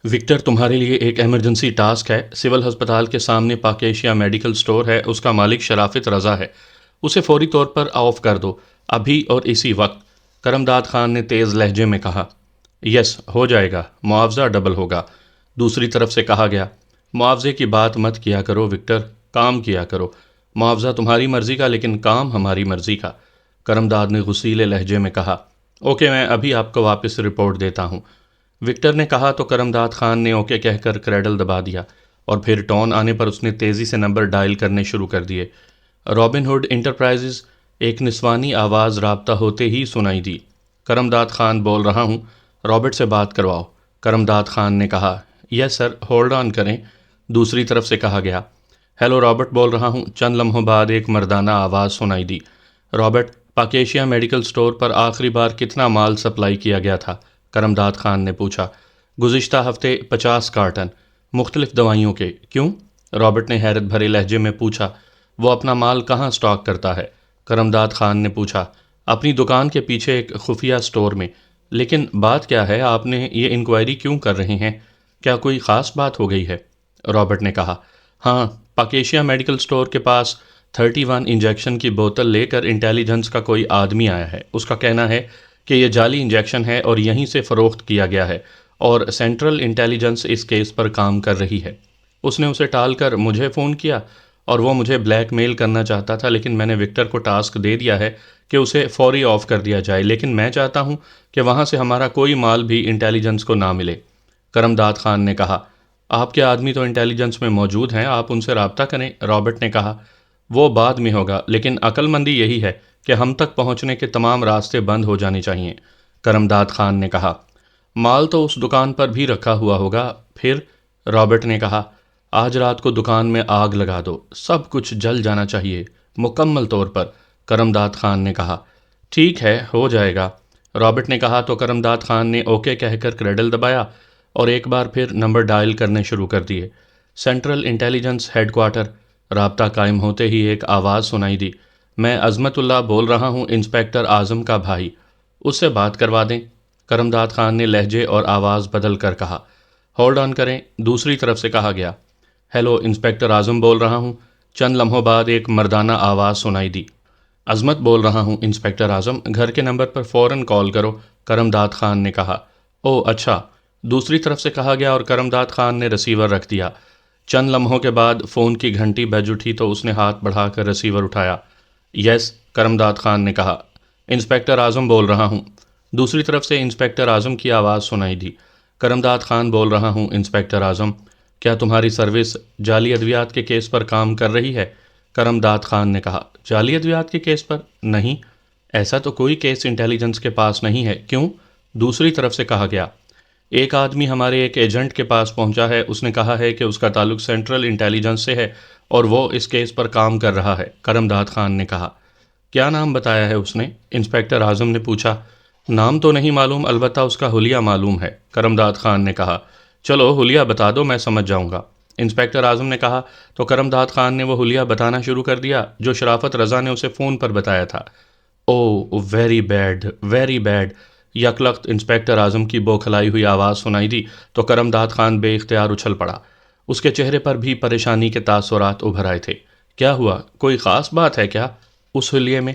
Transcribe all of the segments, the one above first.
Victor, تمہارے لیے ایک ایمرجنسی ٹاسک ہے۔ سول ہسپتال کے سامنے پاک ایشیا میڈیکل سٹور ہے، اس کا مالک شرافت رضا ہے۔ اسے فوری طور پر آف کر دو، ابھی اور اسی وقت، کرمداد خان نے تیز لہجے میں کہا۔ یس، ہو جائے گا، معاوضہ ڈبل ہوگا، دوسری طرف سے کہا گیا۔ معاوضے کی بات مت کیا کرو وکٹر، کام کیا کرو۔ معاوضہ تمہاری مرضی کا لیکن کام ہماری مرضی کا، کرمداد نے غصیلے لہجے میں کہا۔ اوکے، میں ابھی آپ کو واپس رپورٹ دیتا ہوں، وکٹر نے کہا تو کرمداد خان نے اوکے کہہ کر کریڈل دبا دیا، اور پھر ٹون آنے پر اس نے تیزی سے نمبر ڈائل کرنے شروع کر دیے۔ رابن ہوڈ انٹرپرائزز، ایک نسوانی آواز رابطہ ہوتے ہی سنائی دی۔ کرمداد خان بول رہا ہوں، رابرٹ سے بات کرواؤ، کرمداد خان نے کہا۔ یس سر، ہولڈ آن کریں، دوسری طرف سے کہا گیا۔ ہیلو، رابرٹ بول رہا ہوں، چند لمحوں بعد ایک مردانہ آواز سنائی دی۔ رابرٹ، پاک ایشیا میڈیکل سٹور پر آخری بار کتنا مال سپلائی کیا گیا تھا؟ کرمداد خان نے پوچھا۔ گزشتہ ہفتے 50 کارٹن، مختلف دوائیوں کے۔ کیوں؟ رابرٹ نے حیرت بھرے لہجے میں پوچھا۔ وہ اپنا مال کہاں سٹاک کرتا ہے؟ کرمداد خان نے پوچھا۔ اپنی دکان کے پیچھے ایک خفیہ سٹور میں۔ لیکن بات کیا ہے؟ آپ نے یہ انکوائری کیوں کر رہے ہیں؟ کیا کوئی خاص بات ہو گئی ہے؟ رابرٹ نے کہا۔ ہاں، پاک ایشیا میڈیکل سٹور کے پاس 31 انجیکشن کی بوتل لے کر انٹیلیجنس کا کوئی آدمی آیا ہے۔ اس کا کہنا ہے کہ یہ جعلی انجیکشن ہے اور یہیں سے فروخت کیا گیا ہے، اور سینٹرل انٹیلیجنس اس کیس پر کام کر رہی ہے۔ اس نے اسے ٹال کر مجھے فون کیا، اور وہ مجھے بلیک میل کرنا چاہتا تھا، لیکن میں نے وکٹر کو ٹاسک دے دیا ہے کہ اسے فوری آف کر دیا جائے، لیکن میں چاہتا ہوں کہ وہاں سے ہمارا کوئی مال بھی انٹیلیجنس کو نہ ملے۔ کرمداد خان نے کہا۔ آپ کے آدمی تو انٹیلیجنس میں موجود ہیں، آپ ان سے رابطہ کریں، رابرٹ نے کہا۔ وہ بعد میں ہوگا، لیکن عقل مندی یہی ہے کہ ہم تک پہنچنے کے تمام راستے بند ہو جانے چاہیے، کرمداد خان نے کہا۔ مال تو اس دکان پر بھی رکھا ہوا ہوگا، پھر؟ رابرٹ نے کہا۔ آج رات کو دکان میں آگ لگا دو، سب کچھ جل جانا چاہیے، مکمل طور پر، کرمداد خان نے کہا۔ ٹھیک ہے، ہو جائے گا، رابرٹ نے کہا تو کرمداد خان نے اوکے کہہ کر کریڈل دبایا، اور ایک بار پھر نمبر ڈائل کرنے شروع کر دیے۔ سینٹرل انٹیلیجنس ہیڈ کوارٹر، رابطہ قائم ہوتے ہی ایک آواز سنائی دی۔ میں عظمت اللہ بول رہا ہوں، انسپکٹر اعظم کا بھائی، اس سے بات کروا دیں، کرمداد خان نے لہجے اور آواز بدل کر کہا۔ ہولڈ آن کریں، دوسری طرف سے کہا گیا۔ ہیلو، انسپکٹر اعظم بول رہا ہوں، چند لمحوں بعد ایک مردانہ آواز سنائی دی۔ عظمت بول رہا ہوں، انسپکٹر اعظم، گھر کے نمبر پر فوراً کال کرو، کرمداد خان نے کہا۔ او اچھا، دوسری طرف سے کہا گیا، اور کرمداد خان نے ریسیور رکھ دیا۔ چند لمحوں کے بعد فون کی گھنٹی بج اٹھی تو اس نے ہاتھ بڑھا کر ریسیور اٹھایا۔ یس، کرمداد خان نے کہا۔ انسپکٹر اعظم بول رہا ہوں، دوسری طرف سے انسپکٹر اعظم کی آواز سنائی دی۔ کرمداد خان بول رہا ہوں، انسپکٹر اعظم، کیا تمہاری سروس جعلی ادویات کے کیس پر کام کر رہی ہے؟ کرمداد خان نے کہا۔ جعلی ادویات کے کیس پر؟ نہیں، ایسا تو کوئی کیس انٹیلیجنس کے پاس نہیں ہے۔ کیوں؟ دوسری طرف سے کہا گیا۔ ایک آدمی ہمارے ایک ایجنٹ کے پاس پہنچا ہے، اس نے کہا ہے کہ اس کا تعلق سینٹرل انٹیلیجنس سے ہے اور وہ اس کیس پر کام کر رہا ہے، کرمداد خان نے کہا۔ کیا نام بتایا ہے اس نے؟ انسپکٹر اعظم نے پوچھا۔ نام تو نہیں معلوم، البتہ اس کا حلیہ معلوم ہے، کرمداد خان نے کہا۔ چلو حلیہ بتا دو، میں سمجھ جاؤں گا، انسپکٹر اعظم نے کہا تو کرمداد خان نے وہ حلیہ بتانا شروع کر دیا جو شرافت رضا نے اسے فون پر بتایا تھا۔ Oh very bad, very bad, یکلخت انسپکٹر اعظم کی بوکھلائی ہوئی آواز سنائی دی تو کرمداد خان بے اختیار اچھل پڑا۔ اس کے چہرے پر بھی پریشانی کے تاثرات ابھر آئے تھے۔ کیا ہوا؟ کوئی خاص بات ہے کیا اس حلیے میں؟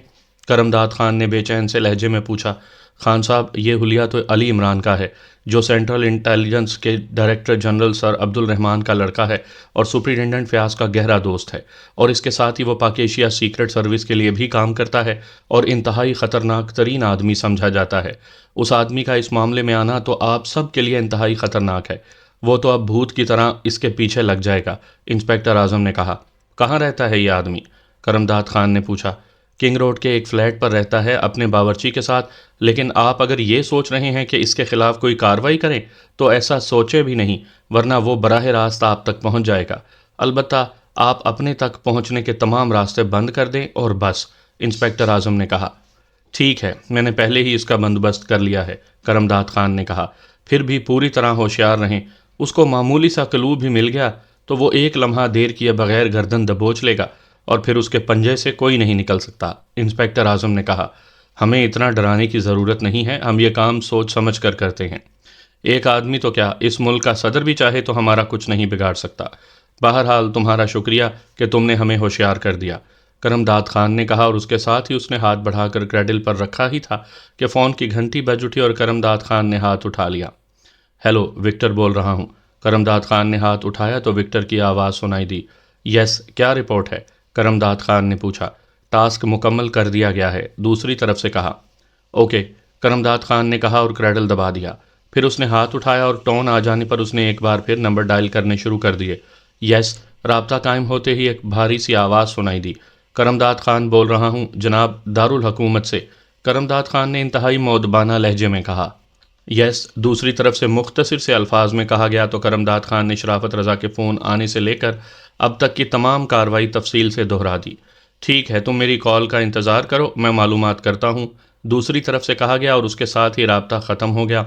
کرمداد خان نے بے چین سے لہجے میں پوچھا۔ خان صاحب، یہ حلیہ تو علی عمران کا ہے، جو سینٹرل انٹیلیجنس کے ڈائریکٹر جنرل سر عبد الرحمان کا لڑکا ہے اور سپرنٹینڈنٹ فیاض کا گہرا دوست ہے، اور اس کے ساتھ ہی وہ پاک ایشیا سیکرٹ سروس کے لیے بھی کام کرتا ہے اور انتہائی خطرناک ترین آدمی سمجھا جاتا ہے۔ اس آدمی کا اس معاملے میں آنا تو آپ سب کے لیے انتہائی خطرناک ہے۔ وہ تو اب بھوت کی طرح اس کے پیچھے لگ جائے گا، انسپکٹر اعظم نے کہا۔ کہاں رہتا ہے یہ آدمی؟ کرمداد خان نے پوچھا۔ کنگ روڈ کے ایک فلیٹ پر رہتا ہے اپنے باورچی کے ساتھ، لیکن آپ اگر یہ سوچ رہے ہیں کہ اس کے خلاف کوئی کارروائی کریں تو ایسا سوچے بھی نہیں، ورنہ وہ براہ راست آپ تک پہنچ جائے گا۔ البتہ آپ اپنے تک پہنچنے کے تمام راستے بند کر دیں اور بس، انسپکٹر اعظم نے کہا۔ ٹھیک ہے، میں نے پہلے ہی اس کا بندوبست کر لیا ہے، کرمداد خان نے کہا۔ پھر بھی پوری طرح ہوشیار رہیں، اس کو معمولی سا کلو بھی مل گیا تو وہ ایک لمحہ دیر کیے بغیر گردن دبوچ لے گا اور پھر اس کے پنجے سے کوئی نہیں نکل سکتا، انسپکٹر اعظم نے کہا۔ ہمیں اتنا ڈرانے کی ضرورت نہیں ہے، ہم یہ کام سوچ سمجھ کر کرتے ہیں۔ ایک آدمی تو کیا، اس ملک کا صدر بھی چاہے تو ہمارا کچھ نہیں بگاڑ سکتا۔ بہرحال تمہارا شکریہ کہ تم نے ہمیں ہوشیار کر دیا، کرم داد خان نے کہا، اور اس کے ساتھ ہی اس نے ہاتھ بڑھا کر کریڈل پر رکھا ہی تھا کہ فون کی گھنٹی بج اٹھی اور کرم داد خان نے ہاتھ اٹھا لیا۔ ہیلو، وکٹر بول رہا ہوں۔ کرم داد خان نے ہاتھ اٹھایا تو وکٹر کی آواز سنائی دی۔ یس، کیا رپورٹ ہے؟ کرم داد خان نے پوچھا۔ ٹاسک مکمل کر دیا گیا ہے، دوسری طرف سے کہا۔ اوکے، کرم داد خان نے کہا اور کریڈل دبا دیا۔ پھر اس نے ہاتھ اٹھایا اور ٹون آ جانے پر اس نے ایک بار پھر نمبر ڈائل کرنے شروع کر دیے۔ یس، رابطہ قائم ہوتے ہی ایک بھاری سی آواز سنائی دی۔ کرم داد خان بول رہا ہوں، جناب دارالحکومت سے۔ کرم داد خان نے انتہائی مؤدبانہ لہجے میں کہا۔ یس، دوسری طرف سے مختصر سے الفاظ میں کہا گیا تو کرم داد خان نے شرافت رضا کے فون آنے سے لے کر اب تک کی تمام کارروائی تفصیل سے دہرا دی۔ ٹھیک ہے، تم میری کال کا انتظار کرو، میں معلومات کرتا ہوں، دوسری طرف سے کہا گیا، اور اس کے ساتھ ہی رابطہ ختم ہو گیا۔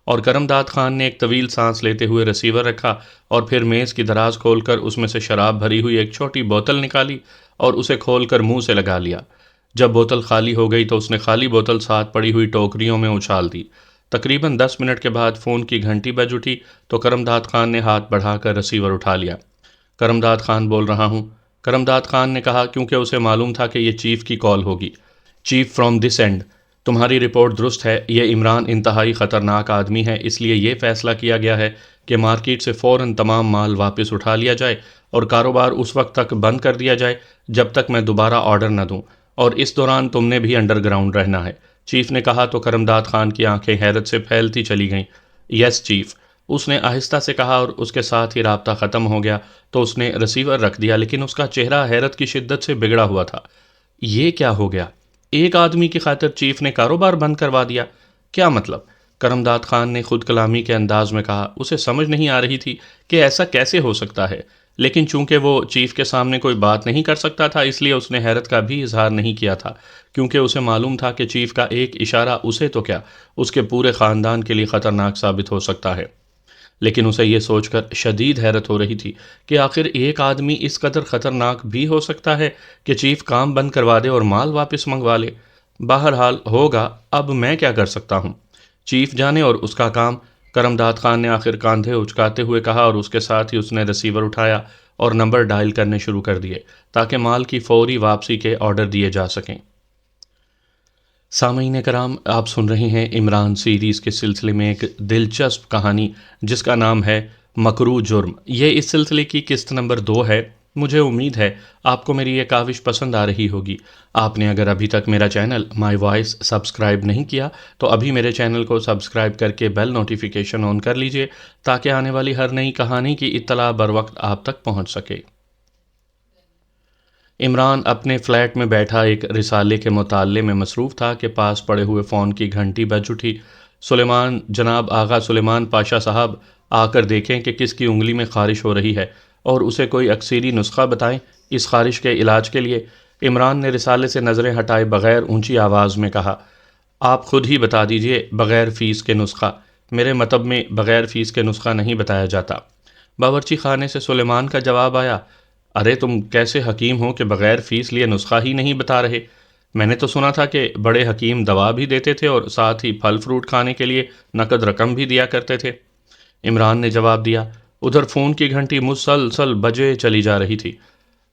اور کرم داد خان نے ایک طویل سانس لیتے ہوئے ریسیور رکھا اور پھر میز کی دراز کھول کر اس میں سے شراب بھری ہوئی ایک چھوٹی بوتل نکالی اور اسے کھول کر منہ سے لگا لیا۔ جب بوتل خالی ہو گئی تو اس نے خالی بوتل ساتھ پڑی ہوئی ٹوکریوں میں اچھال دی۔ تقریباً 10 منٹ کے بعد فون کی گھنٹی بج اٹھی تو کرم داد خان نے ہاتھ بڑھا کر ریسیور اٹھا لیا۔ کرم داد خان بول رہا ہوں، کرم داد خان نے کہا، کیونکہ اسے معلوم تھا کہ یہ چیف کی کال ہوگی۔ چیف فرام دس اینڈ، تمہاری رپورٹ درست ہے، یہ عمران انتہائی خطرناک آدمی ہے، اس لیے یہ فیصلہ کیا گیا ہے کہ مارکیٹ سے فوراً تمام مال واپس اٹھا لیا جائے اور کاروبار اس وقت تک بند کر دیا جائے جب تک میں دوبارہ آرڈر نہ دوں، اور اس دوران تم نے بھی انڈر گراؤنڈ رہنا ہے۔ چیف نے کہا تو کرم داد خان کی آنکھیں حیرت سے پھیلتی چلی گئیں۔ یس چیف، اس نے آہستہ سے کہا، اور اس کے ساتھ ہی رابطہ ختم ہو گیا تو اس نے ریسیور رکھ دیا، لیکن اس کا چہرہ حیرت کی شدت سے بگڑا ہوا تھا۔ یہ کیا ہو گیا؟ ایک آدمی کی خاطر چیف نے کاروبار بند کروا دیا؟ کیا مطلب؟ کرم داد خان نے خود کلامی کے انداز میں کہا۔ اسے سمجھ نہیں آ رہی تھی کہ ایسا کیسے ہو سکتا ہے، لیکن چونکہ وہ چیف کے سامنے کوئی بات نہیں کر سکتا تھا اس لیے اس نے حیرت کا بھی اظہار نہیں کیا تھا، کیونکہ اسے معلوم تھا کہ چیف کا ایک اشارہ اسے تو کیا، اس کے پورے خاندان کے لیے خطرناک ثابت ہو سکتا ہے۔ لیکن اسے یہ سوچ کر شدید حیرت ہو رہی تھی کہ آخر ایک آدمی اس قدر خطرناک بھی ہو سکتا ہے کہ چیف کام بند کروا دے اور مال واپس منگوا لے۔ بہرحال ہوگا، اب میں کیا کر سکتا ہوں، چیف جانے اور اس کا کام۔ کرم داد خان نے آخر کاندھے اچکاتے ہوئے کہا، اور اس کے ساتھ ہی اس نے ریسیور اٹھایا اور نمبر ڈائل کرنے شروع کر دیے تاکہ مال کی فوری واپسی کے آرڈر دیے جا سکیں۔ سامعین کرام، آپ سن رہے ہیں عمران سیریز کے سلسلے میں ایک دلچسپ کہانی جس کا نام ہے مکروہ جرم۔ یہ اس سلسلے کی قسط نمبر 2 ہے۔ مجھے امید ہے آپ کو میری یہ کاوش پسند آ رہی ہوگی۔ آپ نے اگر ابھی تک میرا چینل مائی وائس سبسکرائب نہیں کیا تو ابھی میرے چینل کو سبسکرائب کر کے بیل نوٹیفیکیشن آن کر لیجئے تاکہ آنے والی ہر نئی کہانی کی اطلاع بر وقت آپ تک پہنچ سکے۔ عمران اپنے فلیٹ میں بیٹھا ایک رسالے کے مطالعے میں مصروف تھا کہ پاس پڑے ہوئے فون کی گھنٹی بج اٹھی۔ سلیمان، جناب آغا سلیمان پاشا صاحب، آ کر دیکھیں کہ کس کی انگلی میں خارش ہو رہی ہے اور اسے کوئی اکسیری نسخہ بتائیں اس خارش کے علاج کے لیے۔ عمران نے رسالے سے نظریں ہٹائے بغیر اونچی آواز میں کہا، آپ خود ہی بتا دیجئے، بغیر فیس کے نسخہ؟ میرے مطلب میں بغیر فیس کے نسخہ نہیں بتایا جاتا۔ باورچی خانے سے سلیمان کا جواب آیا، ارے تم کیسے حکیم ہو کہ بغیر فیس لیے نسخہ ہی نہیں بتا رہے؟ میں نے تو سنا تھا کہ بڑے حکیم دوا بھی دیتے تھے اور ساتھ ہی پھل فروٹ کھانے کے لیے نقد رقم بھی دیا کرتے تھے۔ عمران نے جواب دیا۔ ادھر فون کی گھنٹی مسلسل بجے چلی جا رہی تھی۔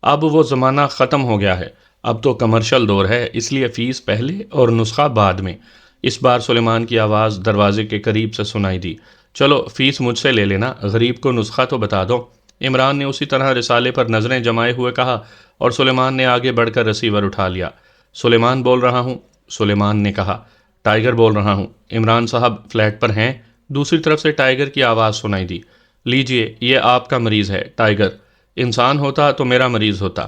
اب وہ زمانہ ختم ہو گیا ہے، اب تو کمرشل دور ہے، اس لیے فیس پہلے اور نسخہ بعد میں۔ اس بار سلیمان کی آواز دروازے کے قریب سے سنائی دی، چلو فیس مجھ سے لے لینا، غریب کو نسخہ تو بتا دو۔ عمران نے اسی طرح رسالے پر نظریں جمائے ہوئے کہا اور سلیمان نے آگے بڑھ کر ریسیور اٹھا لیا۔ سلیمان بول رہا ہوں، سلیمان نے کہا۔ ٹائیگر بول رہا ہوں، عمران صاحب فلیٹ پر ہیں؟ دوسری طرف سے ٹائیگر کی آواز سنائی دی۔ لیجئے، یہ آپ کا مریض ہے ٹائیگر، انسان ہوتا تو میرا مریض ہوتا۔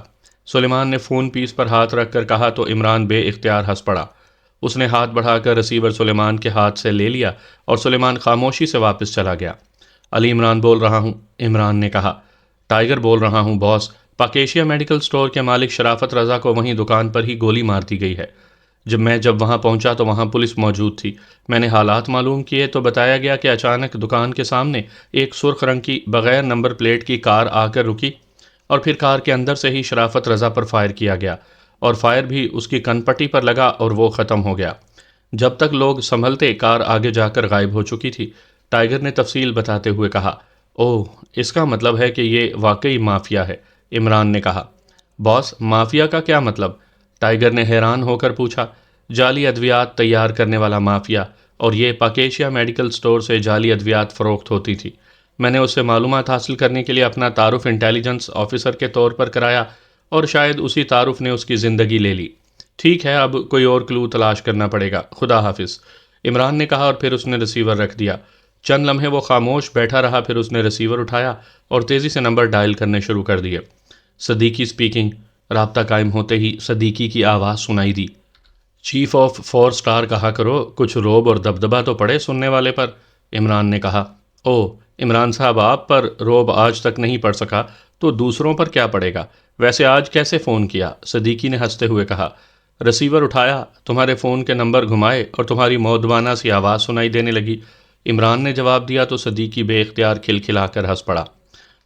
سلیمان نے فون پیس پر ہاتھ رکھ کر کہا تو عمران بے اختیار ہنس پڑا۔ اس نے ہاتھ بڑھا کر ریسیور سلیمان کے ہاتھ سے لے لیا اور سلیمان خاموشی سے واپس چلا گیا۔ علی عمران بول رہا ہوں، عمران نے کہا۔ ٹائیگر بول رہا ہوں، باس، پاکیشیا میڈیکل سٹور کے مالک شرافت رضا کو وہیں دکان پر ہی گولی مار دی گئی ہے۔ جب وہاں پہنچا تو وہاں پولیس موجود تھی۔ میں نے حالات معلوم کیے تو بتایا گیا کہ اچانک دکان کے سامنے ایک سرخ رنگ کی بغیر نمبر پلیٹ کی کار آ کر رکی اور پھر کار کے اندر سے ہی شرافت رضا پر فائر کیا گیا اور فائر بھی اس کی کن پٹی پر لگا اور وہ ختم ہو گیا۔ جب تک لوگ سنبھلتے کار آگے جا کر غائب ہو چکی تھی۔ ٹائیگر نے تفصیل بتاتے ہوئے کہا۔ اوہ، اس کا مطلب ہے کہ یہ واقعی مافیا ہے، عمران نے کہا۔ باس، مافیا کا کیا مطلب؟ ٹائیگر نے حیران ہو کر پوچھا۔ جعلی ادویات تیار کرنے والا مافیا، اور یہ پاکیشیا میڈیکل سٹور سے جعلی ادویات فروخت ہوتی تھی۔ میں نے اس سے معلومات حاصل کرنے کے لیے اپنا تعارف انٹیلیجنس آفیسر کے طور پر کرایا، اور شاید اسی تعارف نے اس کی زندگی لے لی۔ ٹھیک ہے، اب کوئی اور کلو تلاش کرنا پڑے گا۔ خدا حافظ، عمران نے کہا، اور پھر اس نے ریسیور رکھ دیا۔ چند لمحے وہ خاموش بیٹھا رہا، پھر اس نے ریسیور اٹھایا اور تیزی سے نمبر ڈائل کرنے شروع کر دیے۔ صدیقی اسپیکنگ۔ رابطہ قائم ہوتے ہی صدیقی کی آواز سنائی دی۔ چیف آف 4 اسٹار کہا کرو، کچھ روب اور دبدبہ تو پڑے سننے والے پر، عمران نے کہا۔ او عمران صاحب، آپ پر روب آج تک نہیں پڑ سکا تو دوسروں پر کیا پڑے گا؟ ویسے آج کیسے فون کیا؟ صدیقی نے ہنستے ہوئے کہا۔ ریسیور اٹھایا، تمہارے فون کے نمبر گھمائے اور تمہاری مودبانہ سی آواز سنائی دینے لگی، عمران نے جواب دیا تو صدیقی بے اختیار کھلکھلا کر ہنس پڑا۔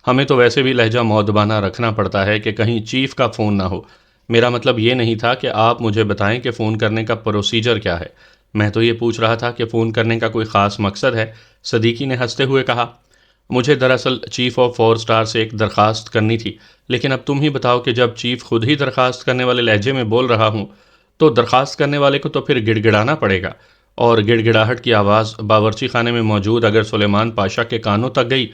ہمیں تو ویسے بھی لہجہ مودبانہ رکھنا پڑتا ہے کہ کہیں چیف کا فون نہ ہو۔ میرا مطلب یہ نہیں تھا کہ آپ مجھے بتائیں کہ فون کرنے کا پروسیجر کیا ہے، میں تو یہ پوچھ رہا تھا کہ فون کرنے کا کوئی خاص مقصد ہے، صدیقی نے ہنستے ہوئے کہا۔ مجھے دراصل چیف آف 4 اسٹار سے ایک درخواست کرنی تھی، لیکن اب تم ہی بتاؤ کہ جب چیف خود ہی درخواست کرنے والے لہجے میں بول رہا ہوں تو درخواست کرنے والے کو تو پھر گڑ گڑانا پڑے گا، اور گڑ گڑاہٹ کی آواز باورچی خانے میں موجود اگر سلیمان پاشا کے کانوں تک گئی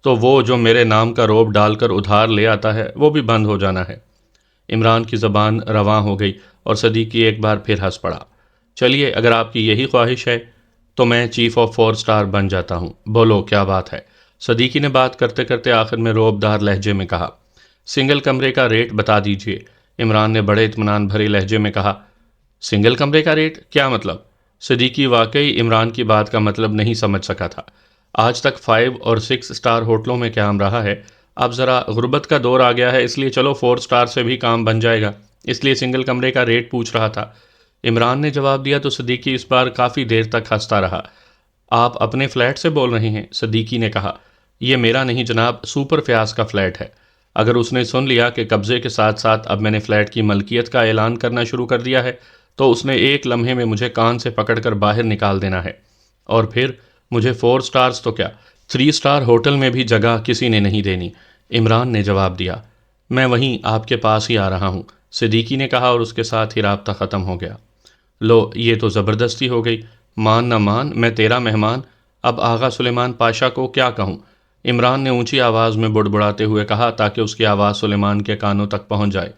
تو وہ جو میرے نام کا روب ڈال کر ادھار لے آتا ہے وہ بھی بند ہو جانا ہے۔ عمران کی زبان رواں ہو گئی اور صدیقی ایک بار پھر ہنس پڑا۔ چلیے، اگر آپ کی یہی خواہش ہے تو میں چیف آف 4 اسٹار بن جاتا ہوں، بولو کیا بات ہے؟ صدیقی نے بات کرتے کرتے آخر میں روب دار لہجے میں کہا۔ سنگل کمرے کا ریٹ بتا دیجئے، عمران نے بڑے اطمینان بھرے لہجے میں کہا۔ سنگل کمرے کا ریٹ کیا مطلب؟ صدیقی واقعی عمران کی بات کا مطلب نہیں سمجھ سکا تھا۔ آج تک 5 اور 6 اسٹار ہوٹلوں میں قیام رہا ہے، اب ذرا غربت کا دور آ گیا ہے، اس لیے چلو 4 اسٹار سے بھی کام بن جائے گا، اس لیے سنگل کمرے کا ریٹ پوچھ رہا تھا، عمران نے جواب دیا تو صدیقی اس بار کافی دیر تک ہنستا رہا۔ آپ اپنے فلیٹ سے بول رہے ہیں؟ صدیقی نے کہا۔ یہ میرا نہیں جناب، سپر فیاض کا فلیٹ ہے۔ اگر اس نے سن لیا کہ قبضے کے ساتھ ساتھ اب میں نے فلیٹ کی ملکیت کا اعلان کرنا شروع کر دیا ہے تو اس نے ایک لمحے میں مجھے کان سے پکڑ کر باہر نکال دینا ہے، اور پھر مجھے 4 اسٹارز تو کیا 3 اسٹار ہوٹل میں بھی جگہ کسی نے نہیں دینی، عمران نے جواب دیا۔ میں وہیں آپ کے پاس ہی آ رہا ہوں، صدیقی نے کہا، اور اس کے ساتھ ہی رابطہ ختم ہو گیا۔ لو، یہ تو زبردستی ہو گئی، مان نہ مان میں تیرا مہمان، اب آغا سلیمان پاشا کو کیا کہوں؟ عمران نے اونچی آواز میں بڑبڑاتے ہوئے کہا تاکہ اس کی آواز سلیمان کے کانوں تک پہنچ جائے۔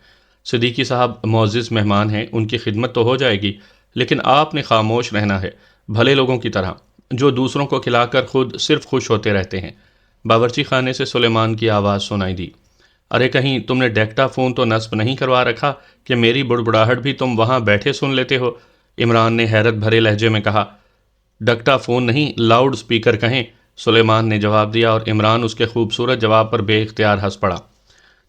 صدیقی صاحب معزز مہمان ہیں، ان کی خدمت تو ہو جائے گی، لیکن آپ نے خاموش رہنا ہے، بھلے لوگوں کی طرح جو دوسروں کو کھلا کر خود صرف خوش ہوتے رہتے ہیں۔ باورچی خانے سے سلیمان کی آواز سنائی دی۔ ارے کہیں تم نے ڈیکٹا فون تو نصب نہیں کروا رکھا کہ میری بڑبڑاہٹ بھی تم وہاں بیٹھے سن لیتے ہو؟ عمران نے حیرت بھرے لہجے میں کہا۔ ڈکٹا فون نہیں، لاؤڈ سپیکر کہیں، سلیمان نے جواب دیا، اور عمران اس کے خوبصورت جواب پر بے اختیار ہنس پڑا۔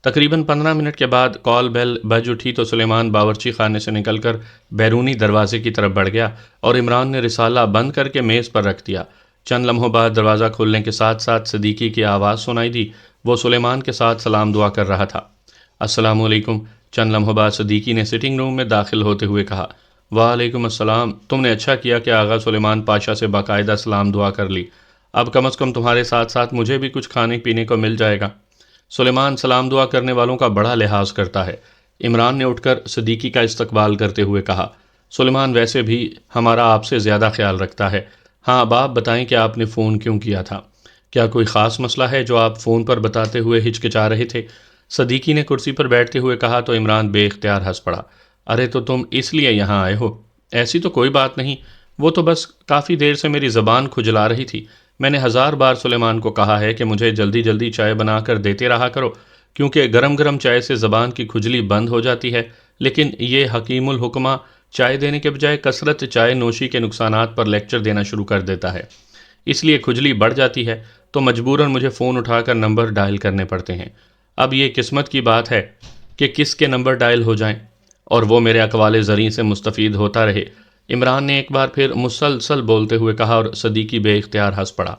تقریباً 15 منٹ کے بعد کال بیل بج اٹھی تو سلیمان باورچی خانے سے نکل کر بیرونی دروازے کی طرف بڑھ گیا اور عمران نے رسالہ بند کر کے میز پر رکھ دیا۔ چند لمحوں بعد دروازہ کھلنے کے ساتھ ساتھ صدیقی کی آواز سنائی دی، وہ سلیمان کے ساتھ سلام دعا کر رہا تھا۔ السلام علیکم، چند لمحوں بعد صدیقی نے سٹنگ روم میں داخل ہوتے ہوئے کہا۔ وعلیکم السلام، تم نے اچھا کیا کہ آغا سلیمان پاشا سے باقاعدہ سلام دعا کر لی، اب کم از کم تمہارے ساتھ ساتھ مجھے بھی کچھ کھانے پینے کو مل جائے گا۔ سلیمان سلام دعا کرنے والوں کا بڑا لحاظ کرتا ہے، عمران نے اٹھ کر صدیقی کا استقبال کرتے ہوئے کہا۔ سلیمان ویسے بھی ہمارا آپ سے زیادہ خیال رکھتا ہے۔ ہاں، اب آپ بتائیں کہ آپ نے فون کیوں کیا تھا؟ کیا کوئی خاص مسئلہ ہے جو آپ فون پر بتاتے ہوئے ہچکچا رہے تھے؟ صدیقی نے کرسی پر بیٹھتے ہوئے کہا تو عمران بے اختیار ہنس پڑا۔ ارے تو تم اس لیے یہاں آئے ہو؟ ایسی تو کوئی بات نہیں، وہ تو بس کافی دیر سے میری زبان کھجلا رہی تھی۔ میں نے 1000 بار سلیمان کو کہا ہے کہ مجھے جلدی جلدی چائے بنا کر دیتے رہا کرو، کیونکہ گرم گرم چائے سے زبان کی کھجلی بند ہو جاتی ہے، لیکن یہ حکیم الحکمہ چائے دینے کے بجائے کثرت چائے نوشی کے نقصانات پر لیکچر دینا شروع کر دیتا ہے، اس لیے کھجلی بڑھ جاتی ہے تو مجبوراً مجھے فون اٹھا کر نمبر ڈائل کرنے پڑتے ہیں۔ اب یہ قسمت کی بات ہے کہ کس کے نمبر ڈائل ہو جائیں اور وہ میرے اقوال زریں سے مستفید ہوتا رہے، عمران نے ایک بار پھر مسلسل بولتے ہوئے کہا، اور صدیقی بے اختیار ہنس پڑا۔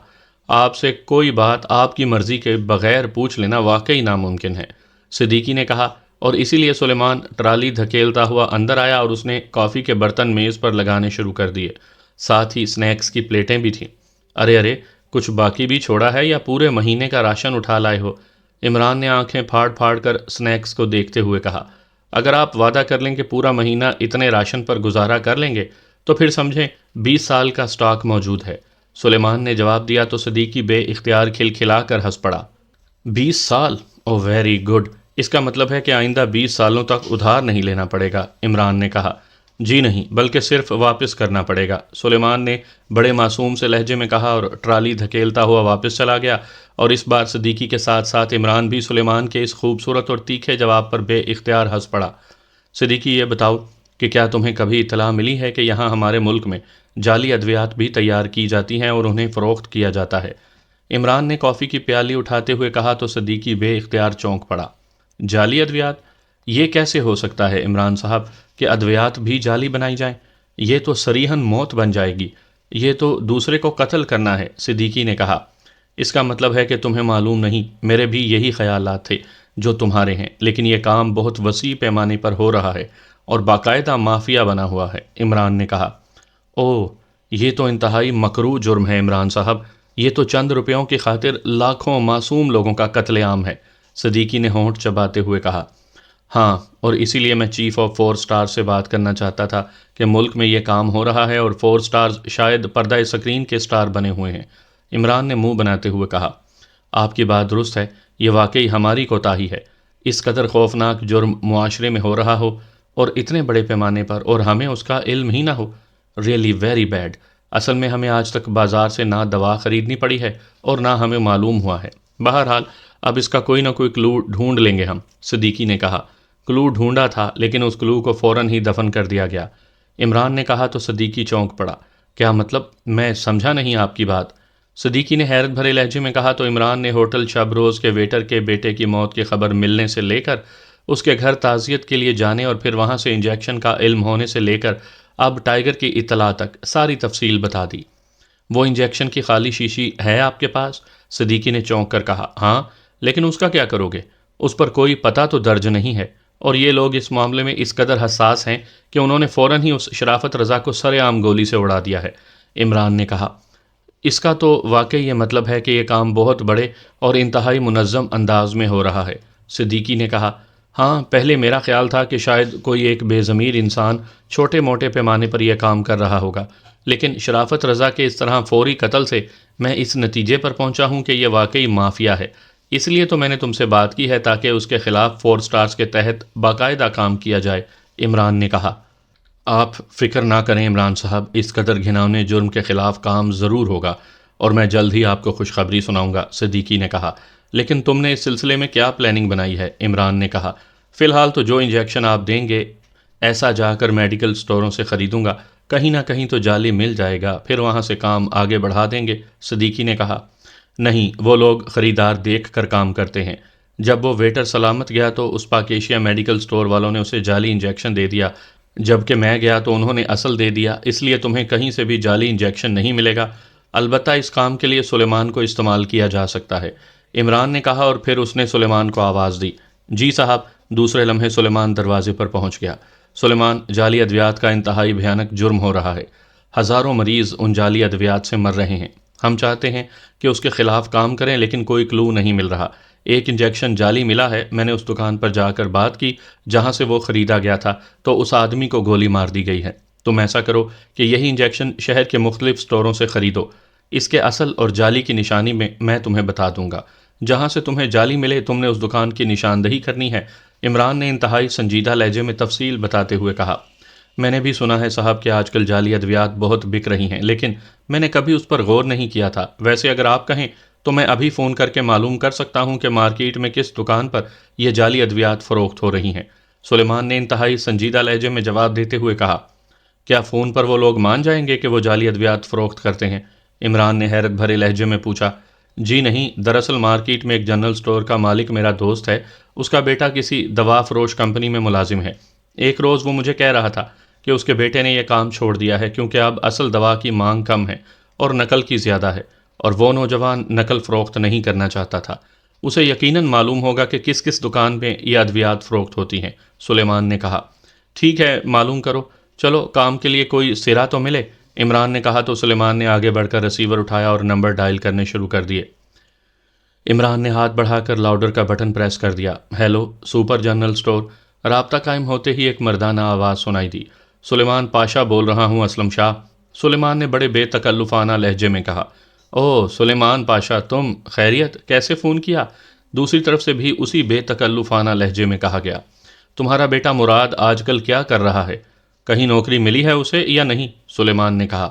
آپ سے کوئی بات آپ کی مرضی کے بغیر پوچھ لینا واقعی ناممکن ہے، صدیقی نے کہا، اور اسی لیے سلیمان ٹرالی دھکیلتا ہوا اندر آیا اور اس نے کافی کے برتن میز پر لگانے شروع کر دیے، ساتھ ہی سنیکس کی پلیٹیں بھی تھیں۔ ارے ارے، کچھ باقی بھی چھوڑا ہے یا پورے مہینے کا راشن اٹھا لائے ہو؟ عمران نے آنکھیں پھاڑ پھاڑ کر سنیکس کو دیکھتے ہوئے کہا۔ اگر آپ وعدہ کر لیں کہ پورا مہینہ اتنے راشن پر گزارا کر لیں گے تو پھر سمجھیں 20 سال کا سٹاک موجود ہے، سلیمان نے جواب دیا تو صدیقی بے اختیار کھلکھلا کر ہنس پڑا۔ 20 سال؟ او ویری گڈ، اس کا مطلب ہے کہ آئندہ 20 سالوں تک ادھار نہیں لینا پڑے گا، عمران نے کہا۔ جی نہیں، بلکہ صرف واپس کرنا پڑے گا، سلیمان نے بڑے معصوم سے لہجے میں کہا اور ٹرالی دھکیلتا ہوا واپس چلا گیا، اور اس بار صدیقی کے ساتھ ساتھ عمران بھی سلیمان کے اس خوبصورت اور تیکھے جواب پر بے اختیار ہنس پڑا۔ صدیقی، یہ بتاؤ کہ کیا تمہیں کبھی اطلاع ملی ہے کہ یہاں ہمارے ملک میں جعلی ادویات بھی تیار کی جاتی ہیں اور انہیں فروخت کیا جاتا ہے؟ عمران نے کافی کی پیالی اٹھاتے ہوئے کہا تو صدیقی بے اختیار چونک پڑا۔ جعلی ادویات؟ یہ کیسے ہو سکتا ہے عمران صاحب کہ ادویات بھی جعلی بنائی جائیں؟ یہ تو صریحاً موت بن جائے گی، یہ تو دوسرے کو قتل کرنا ہے، صدیقی نے کہا۔ اس کا مطلب ہے کہ تمہیں معلوم نہیں، میرے بھی یہی خیالات تھے جو تمہارے ہیں، لیکن یہ کام بہت وسیع پیمانے پر ہو رہا ہے اور باقاعدہ مافیا بنا ہوا ہے، عمران نے کہا۔ اوہ، یہ تو انتہائی مکروہ جرم ہے عمران صاحب، یہ تو چند روپیوں کی خاطر لاکھوں معصوم لوگوں کا قتل عام ہے، صدیقی نے ہونٹ چباتے ہوئے کہا۔ ہاں، اور اسی لیے میں چیف آف 4 سٹار سے بات کرنا چاہتا تھا کہ ملک میں یہ کام ہو رہا ہے اور 4 سٹارز شاید پردہ اسکرین کے سٹار بنے ہوئے ہیں، عمران نے منہ بناتے ہوئے کہا۔ آپ کی بات درست ہے، یہ واقعی ہماری کوتاہی ہے، اس قدر خوفناک جرم معاشرے میں ہو رہا ہو اور اتنے بڑے پیمانے پر، اور ہمیں اس کا علم ہی نہ ہو، ریئلی ویری بیڈ۔ اصل میں ہمیں آج تک بازار سے نہ دوا خریدنی پڑی ہے اور نہ ہمیں معلوم ہوا ہے۔ بہرحال اب اس کا کوئی نہ کوئی کلو ڈھونڈ لیں گے ہم، صدیقی نے کہا۔ کلو ڈھونڈا تھا لیکن اس کلو کو فوراً ہی دفن کر دیا گیا، عمران نے کہا تو صدیقی چونک پڑا۔ کیا مطلب؟ میں سمجھا نہیں آپ کی بات، صدیقی نے حیرت بھرے لہجے میں کہا تو عمران نے ہوٹل شب روز کے ویٹر کے بیٹے کی موت کی خبر ملنے سے لے کر اس کے گھر تعزیت کے لیے جانے اور پھر وہاں سے انجیکشن کا علم ہونے سے لے کر اب ٹائیگر کی اطلاع تک ساری تفصیل بتا دی۔ وہ انجیکشن کی خالی شیشی ہے آپ کے پاس؟ صدیقی نے چونک کر کہا۔ ہاں، لیکن اس کا کیا کرو گے؟ اس پر کوئی پتہ تو درج نہیں ہے، اور یہ لوگ اس معاملے میں اس قدر حساس ہیں کہ انہوں نے فوراً ہی اس شرافت رضا کو سر عام گولی سے اڑا دیا ہے، عمران نے کہا۔ اس کا تو واقعی یہ مطلب ہے کہ یہ کام بہت بڑے اور انتہائی منظم انداز میں ہو رہا ہے، صدیقی نے کہا۔ ہاں، پہلے میرا خیال تھا کہ شاید کوئی ایک بے ضمیر انسان چھوٹے موٹے پیمانے پر یہ کام کر رہا ہوگا، لیکن شرافت رضا کے اس طرح فوری قتل سے میں اس نتیجے پر پہنچا ہوں کہ یہ واقعی مافیا ہے، اس لیے تو میں نے تم سے بات کی ہے تاکہ اس کے خلاف 4 سٹارز کے تحت باقاعدہ کام کیا جائے، عمران نے کہا۔ آپ فکر نہ کریں عمران صاحب، اس قدر گھناؤنے جرم کے خلاف کام ضرور ہوگا اور میں جلد ہی آپ کو خوشخبری سناؤں گا، صدیقی نے کہا۔ لیکن تم نے اس سلسلے میں کیا پلاننگ بنائی ہے؟ عمران نے کہا۔ فی الحال تو جو انجیکشن آپ دیں گے ایسا جا کر میڈیکل سٹوروں سے خریدوں گا، کہیں نہ کہیں تو جعلی مل جائے گا، پھر وہاں سے کام آگے بڑھا دیں گے، صدیقی نے کہا۔ نہیں، وہ لوگ خریدار دیکھ کر کام کرتے ہیں، جب وہ ویٹر سلامت گیا تو اس پاک ایشیا میڈیکل سٹور والوں نے اسے جعلی انجیکشن دے دیا، جبکہ میں گیا تو انہوں نے اصل دے دیا، اس لیے تمہیں کہیں سے بھی جعلی انجیکشن نہیں ملے گا، البتہ اس کام کے لیے سلیمان کو استعمال کیا جا سکتا ہے، عمران نے کہا، اور پھر اس نے سلیمان کو آواز دی۔ جی صاحب، دوسرے لمحے سلیمان دروازے پر پہنچ گیا۔ سلیمان، جعلی ادویات کا انتہائی بھیانک جرم ہو رہا ہے، ہزاروں مریض ان جعلی ادویات سے مر رہے ہیں، ہم چاہتے ہیں کہ اس کے خلاف کام کریں لیکن کوئی کلو نہیں مل رہا، ایک انجیکشن جعلی ملا ہے، میں نے اس دکان پر جا کر بات کی جہاں سے وہ خریدا گیا تھا تو اس آدمی کو گولی مار دی گئی ہے، تم ایسا کرو کہ یہی انجیکشن شہر کے مختلف سٹوروں سے خریدو، اس کے اصل اور جعلی کی نشانی میں تمہیں بتا دوں گا، جہاں سے تمہیں جعلی ملے تم نے اس دکان کی نشاندہی کرنی ہے، عمران نے انتہائی سنجیدہ لہجے میں تفصیل بتاتے ہوئے کہا۔ میں نے بھی سنا ہے صاحب کہ آج کل جعلی ادویات بہت بک رہی ہیں، لیکن میں نے کبھی اس پر غور نہیں کیا تھا، ویسے اگر آپ کہیں تو میں ابھی فون کر کے معلوم کر سکتا ہوں کہ مارکیٹ میں کس دکان پر یہ جعلی ادویات فروخت ہو رہی ہیں، سلیمان نے انتہائی سنجیدہ لہجے میں جواب دیتے ہوئے کہا۔ کیا فون پر وہ لوگ مان جائیں گے کہ وہ جعلی ادویات فروخت کرتے ہیں؟ عمران نے حیرت بھرے لہجے میں پوچھا۔ جی نہیں، دراصل مارکیٹ میں ایک جنرل سٹور کا مالک میرا دوست ہے، اس کا بیٹا کسی دوا فروش کمپنی میں ملازم ہے، ایک روز وہ مجھے کہہ رہا تھا کہ اس کے بیٹے نے یہ کام چھوڑ دیا ہے کیونکہ اب اصل دوا کی مانگ کم ہے اور نقل کی زیادہ ہے، اور وہ نوجوان نقل فروخت نہیں کرنا چاہتا تھا، اسے یقیناً معلوم ہوگا کہ کس کس دکان میں یہ ادویات فروخت ہوتی ہیں، سلیمان نے کہا۔ ٹھیک ہے، معلوم کرو، چلو کام کے لیے کوئی سرا تو ملے، عمران نے کہا تو سلیمان نے آگے بڑھ کر ریسیور اٹھایا اور نمبر ڈائل کرنے شروع کر دیے۔ عمران نے ہاتھ بڑھا کر لاؤڈر کا بٹن پریس کر دیا۔ Hello, super general store. رابطہ قائم ہوتے ہی ایک مردانہ آواز سنائی دی۔ سلیمان پاشا بول رہا ہوں، اسلم شاہ۔ سلیمان نے بڑے بے تکلفانہ لہجے میں کہا۔ اوہ سلیمان پاشا، تم خیریت؟ کیسے فون کیا؟ دوسری طرف سے بھی اسی بے تکلفانہ لہجے میں کہا گیا۔ تمہارا بیٹا مراد آج کل کیا کر رہا ہے؟ کہیں نوکری ملی ہے اسے یا نہیں؟ سلیمان نے کہا۔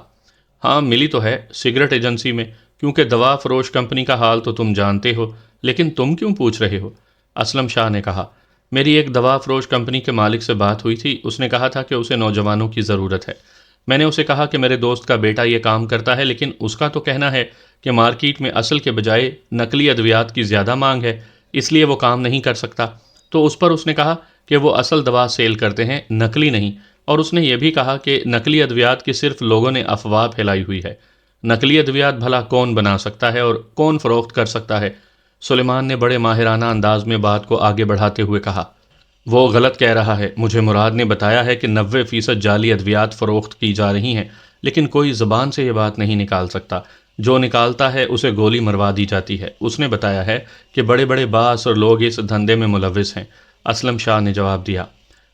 ہاں ملی تو ہے، سگریٹ ایجنسی میں، کیونکہ دوا فروش کمپنی کا حال تو تم جانتے ہو، لیکن تم کیوں پوچھ رہے ہو؟ اسلم شاہ نے کہا۔ میری ایک دوا فروش کمپنی کے مالک سے بات ہوئی تھی، اس نے کہا تھا کہ اسے نوجوانوں کی ضرورت ہے۔ میں نے اسے کہا کہ میرے دوست کا بیٹا یہ کام کرتا ہے، لیکن اس کا تو کہنا ہے کہ مارکیٹ میں اصل کے بجائے نقلی ادویات کی زیادہ مانگ ہے، اس لیے وہ کام نہیں کر سکتا۔ تو اس پر اس نے کہا کہ وہ اصل دوا سیل کرتے ہیں، نقلی نہیں، اور اس نے یہ بھی کہا کہ نقلی ادویات کی صرف لوگوں نے افواہ پھیلائی ہوئی ہے۔ نقلی ادویات بھلا کون بنا سکتا ہے اور کون فروخت کر سکتا ہے؟ سلیمان نے بڑے ماہرانہ انداز میں بات کو آگے بڑھاتے ہوئے کہا۔ وہ غلط کہہ رہا ہے، مجھے مراد نے بتایا ہے کہ 90% جعلی ادویات فروخت کی جا رہی ہیں، لیکن کوئی زبان سے یہ بات نہیں نکال سکتا۔ جو نکالتا ہے اسے گولی مروا دی جاتی ہے۔ اس نے بتایا ہے کہ بڑے بڑے بااثر لوگ اس دھندے میں ملوث ہیں۔ اسلم شاہ نے جواب دیا۔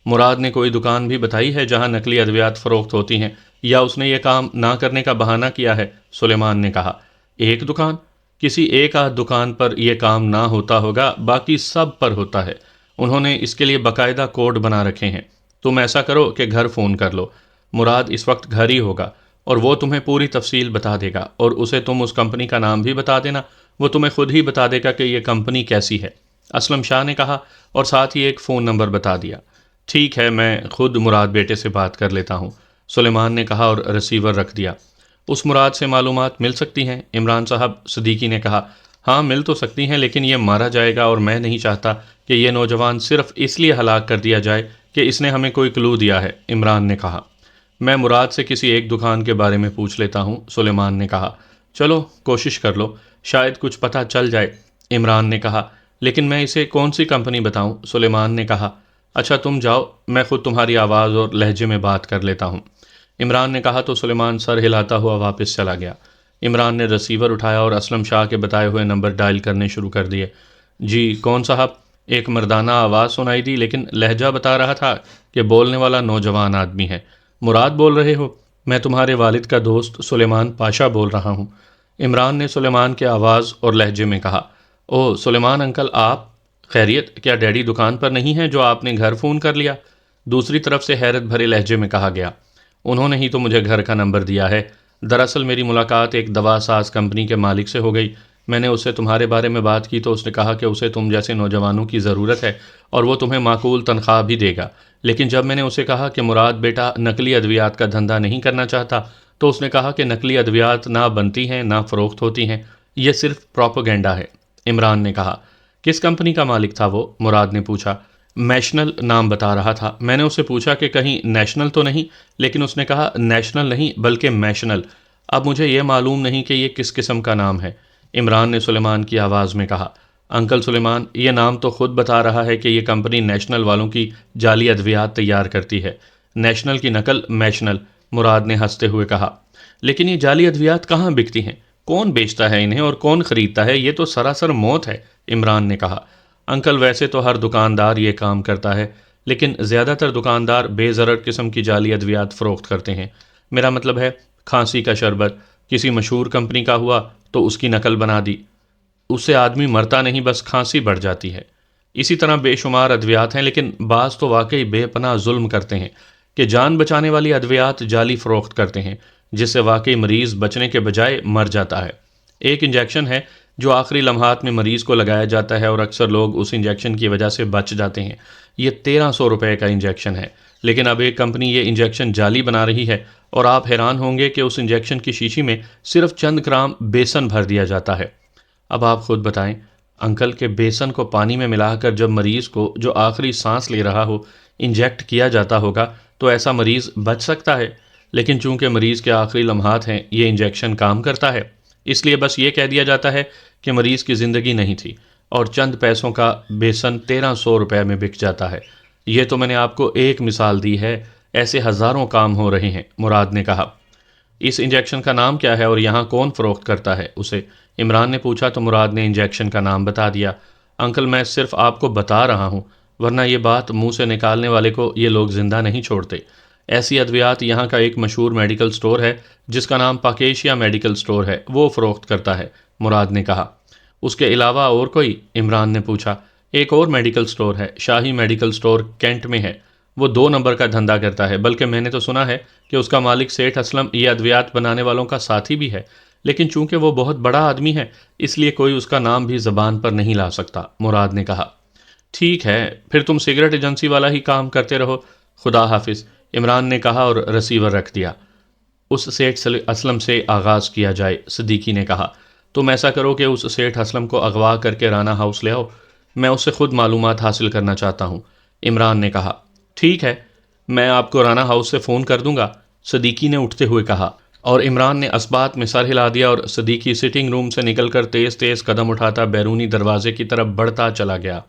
مراد نے کوئی دکان بھی بتائی ہے جہاں نقلی ادویات فروخت ہوتی ہیں، یا اس نے یہ کام نہ کرنے کا بہانہ کیا ہے؟ سلیمان نے کہا۔ ایک دکان؟ کسی ایک آدھ دکان پر یہ کام نہ ہوتا ہوگا، باقی سب پر ہوتا ہے۔ انہوں نے اس کے لیے باقاعدہ کوڈ بنا رکھے ہیں۔ تم ایسا کرو کہ گھر فون کر لو، مراد اس وقت گھر ہی ہوگا، اور وہ تمہیں پوری تفصیل بتا دے گا، اور اسے تم اس کمپنی کا نام بھی بتا دینا، وہ تمہیں خود ہی بتا دے گا کہ یہ کمپنی کیسی ہے۔ اسلم شاہ نے کہا، اور ساتھ ہی ایک فون نمبر بتا دیا۔ ٹھیک ہے، میں خود مراد بیٹے سے بات کر لیتا ہوں، سلیمان نے کہا اور ریسیور رکھ دیا۔ اس مراد سے معلومات مل سکتی ہیں؟ عمران صاحب صدیقی نے کہا۔ ہاں مل تو سکتی ہیں، لیکن یہ مارا جائے گا، اور میں نہیں چاہتا کہ یہ نوجوان صرف اس لیے ہلاک کر دیا جائے کہ اس نے ہمیں کوئی کلو دیا ہے، عمران نے کہا۔ میں مراد سے کسی ایک دکان کے بارے میں پوچھ لیتا ہوں، سلیمان نے کہا۔ چلو کوشش کر لو، شاید کچھ پتہ چل جائے، عمران نے کہا۔ لیکن میں اسے کون سی کمپنی بتاؤں؟ سلیمان نے کہا۔ اچھا تم جاؤ، میں خود تمہاری آواز اور لہجے میں بات کر لیتا ہوں، عمران نے کہا تو سلیمان سر ہلاتا ہوا واپس چلا گیا۔ عمران نے ریسیور اٹھایا اور اسلم شاہ کے بتائے ہوئے نمبر ڈائل کرنے شروع کر دیے۔ جی کون صاحب؟ ایک مردانہ آواز سنائی دی، لیکن لہجہ بتا رہا تھا کہ بولنے والا نوجوان آدمی ہے۔ مراد بول رہے ہو؟ میں تمہارے والد کا دوست سلیمان پاشا بول رہا ہوں، عمران نے سلیمان کے آواز اور لہجے میں کہا۔ او سلیمان انکل، آپ خیریت؟ کیا ڈیڈی دکان پر نہیں ہیں جو آپ نے گھر فون کر لیا؟ دوسری طرف سے حیرت بھرے لہجے میں کہا گیا۔ انہوں نے ہی تو مجھے گھر کا نمبر دیا ہے۔ دراصل میری ملاقات ایک دوا ساز کمپنی کے مالک سے ہو گئی۔ میں نے اس سے تمہارے بارے میں بات کی تو اس نے کہا کہ اسے تم جیسے نوجوانوں کی ضرورت ہے اور وہ تمہیں معقول تنخواہ بھی دے گا۔ لیکن جب میں نے اسے کہا کہ مراد بیٹا نقلی ادویات کا دھندا نہیں کرنا چاہتا، تو اس نے کہا کہ نقلی ادویات نہ بنتی ہیں نہ فروخت ہوتی ہیں، یہ صرف پروپیگنڈا ہے، عمران نے کہا۔ کس کمپنی کا مالک تھا وہ؟ مراد نے پوچھا۔ میشنل نام بتا رہا تھا۔ میں نے اسے پوچھا کہ کہیں نیشنل تو نہیں، لیکن اس نے کہا نیشنل نہیں بلکہ میشنل۔ اب مجھے یہ معلوم نہیں کہ یہ کس قسم کا نام ہے، عمران نے سلیمان کی آواز میں کہا۔ انکل سلیمان، یہ نام تو خود بتا رہا ہے کہ یہ کمپنی نیشنل والوں کی جعلی ادویات تیار کرتی ہے۔ نیشنل کی نقل میشنل، مراد نے ہنستے ہوئے کہا۔ لیکن یہ جعلی ادویات کہاں بکتی ہیں؟ کون بیچتا ہے انہیں اور کون خریدتا ہے؟ یہ تو سراسر موت ہے، عمران نے کہا۔ انکل ویسے تو ہر دکاندار یہ کام کرتا ہے، لیکن زیادہ تر دکاندار بے ضرر قسم کی جعلی ادویات فروخت کرتے ہیں۔ میرا مطلب ہے کھانسی کا شربت کسی مشہور کمپنی کا ہوا تو اس کی نقل بنا دی، اس سے آدمی مرتا نہیں، بس کھانسی بڑھ جاتی ہے۔ اسی طرح بے شمار ادویات ہیں، لیکن بعض تو واقعی بے پناہ ظلم کرتے ہیں کہ جان بچانے والی ادویات جعلی فروخت کرتے ہیں، جس سے واقعی مریض بچنے کے بجائے مر جاتا ہے۔ ایک انجیکشن ہے جو آخری لمحات میں مریض کو لگایا جاتا ہے اور اکثر لوگ اس انجیکشن کی وجہ سے بچ جاتے ہیں۔ یہ 1300 روپے کا انجیکشن ہے، لیکن اب ایک کمپنی یہ انجیکشن جعلی بنا رہی ہے، اور آپ حیران ہوں گے کہ اس انجیکشن کی شیشی میں صرف چند گرام بیسن بھر دیا جاتا ہے۔ اب آپ خود بتائیں انکل کہ بیسن کو پانی میں ملا کر جب مریض کو جو آخری سانس لے رہا ہو انجیکٹ کیا جاتا ہوگا تو ایسا مریض بچ سکتا ہے، لیکن چونکہ مریض کے آخری لمحات ہیں یہ انجیکشن کام کرتا ہے، اس لیے بس یہ کہہ دیا جاتا ہے کہ مریض کی زندگی نہیں تھی، اور چند پیسوں کا بیسن 1300 روپے میں بک جاتا ہے۔ یہ تو میں نے آپ کو ایک مثال دی ہے، ایسے ہزاروں کام ہو رہے ہیں، مراد نے کہا۔ اس انجیکشن کا نام کیا ہے اور یہاں کون فروخت کرتا ہے اسے؟ عمران نے پوچھا تو مراد نے انجیکشن کا نام بتا دیا۔ انکل میں صرف آپ کو بتا رہا ہوں، ورنہ یہ بات منہ سے نکالنے والے کو یہ لوگ زندہ نہیں چھوڑتے۔ ایسی ادویات یہاں کا ایک مشہور میڈیکل سٹور ہے جس کا نام پاکیشیا میڈیکل سٹور ہے، وہ فروخت کرتا ہے، مراد نے کہا۔ اس کے علاوہ اور کوئی؟ عمران نے پوچھا۔ ایک اور میڈیکل سٹور ہے، شاہی میڈیکل سٹور کینٹ میں ہے، وہ 2 نمبر کا دھندا کرتا ہے، بلکہ میں نے تو سنا ہے کہ اس کا مالک سیٹھ اسلم یہ ادویات بنانے والوں کا ساتھی بھی ہے، لیکن چونکہ وہ بہت بڑا آدمی ہے اس لیے کوئی اس کا نام بھی زبان پر نہیں لا سکتا، مراد نے کہا۔ ٹھیک ہے، پھر تم سگریٹ ایجنسی والا ہی کام کرتے رہو، خدا حافظ، عمران نے کہا اور رسیور رکھ دیا۔ اس سیٹھ اسلم سے آغاز کیا جائے، صدیقی نے کہا۔ تم ایسا کرو کہ اس سیٹھ اسلم کو اغوا کر کے رانا ہاؤس لے آؤ، میں اس سے خود معلومات حاصل کرنا چاہتا ہوں، عمران نے کہا۔ ٹھیک ہے، میں آپ کو رانا ہاؤس سے فون کر دوں گا، صدیقی نے اٹھتے ہوئے کہا، اور عمران نے اسبات میں سر ہلا دیا اور صدیقی سٹنگ روم سے نکل کر تیز تیز قدم اٹھاتا بیرونی دروازے کی طرف بڑھتا چلا گیا۔